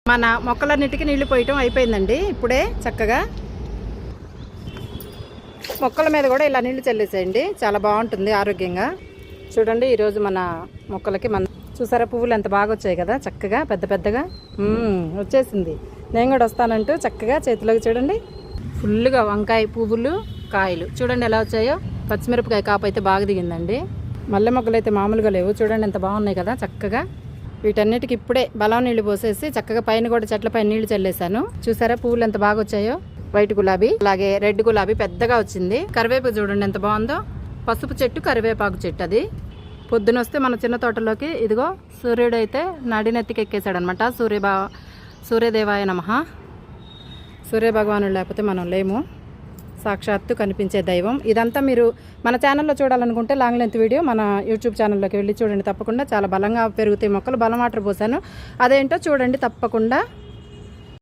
మన మొక్కలన్నిటికీ నీళ్లు పోయటం అయిపోయిందండి. ఇప్పుడే చక్కగా మొక్కల మీద కూడా ఇలా నీళ్లు చల్లేసేయండి, చాలా బాగుంటుంది ఆరోగ్యంగా. చూడండి ఈరోజు మన మొక్కలకి చూసారా పువ్వులు ఎంత బాగా వచ్చాయి కదా, చక్కగా పెద్ద పెద్దగా వచ్చేసింది. నేను కూడా వస్తానంటూ చక్కగా చేతిలోకి చూడండి ఫుల్గా వంకాయ పువ్వులు కాయలు చూడండి ఎలా వచ్చాయో. పచ్చిమిరపకాయ కాపు అయితే బాగా దిగిందండి. మల్లె మొక్కలు అయితే మామూలుగా లేవు, చూడండి ఎంత బాగున్నాయి కదా చక్కగా. వీటన్నిటికి ఇప్పుడే బలం నీళ్లు పోసేసి చక్కగా పైన కూడా చెట్ల పైన నీళ్లు చల్లేసాను. చూసారా పువ్వులు ఎంత బాగా వచ్చాయో. వైట్ గులాబీ అలాగే రెడ్ గులాబీ పెద్దగా వచ్చింది. కరివేపాకు చూడండి ఎంత బాగుందో, పసుపు చెట్టు కరివేపాకు చెట్టు. అది పొద్దున వస్తే మన చిన్న తోటలోకి ఇదిగో సూర్యుడు అయితే నడినెత్తికి ఎక్కేసాడనమాట. సూర్యదేవాయ నమః. సూర్యభగవానుడు లేకపోతే మనం లేము, సాక్షాత్తు కనిపించే దైవం. ఇదంతా మీరు మన ఛానల్లో చూడాలనుకుంటే లాంగ్ లెంత్ వీడియో మన యూట్యూబ్ ఛానల్లోకి వెళ్ళి చూడండి తప్పకుండా. చాలా బలంగా పెరుగుతాయి మొక్కలు. బలం వాటర్ పోసాను, అదేంటో చూడండి తప్పకుండా.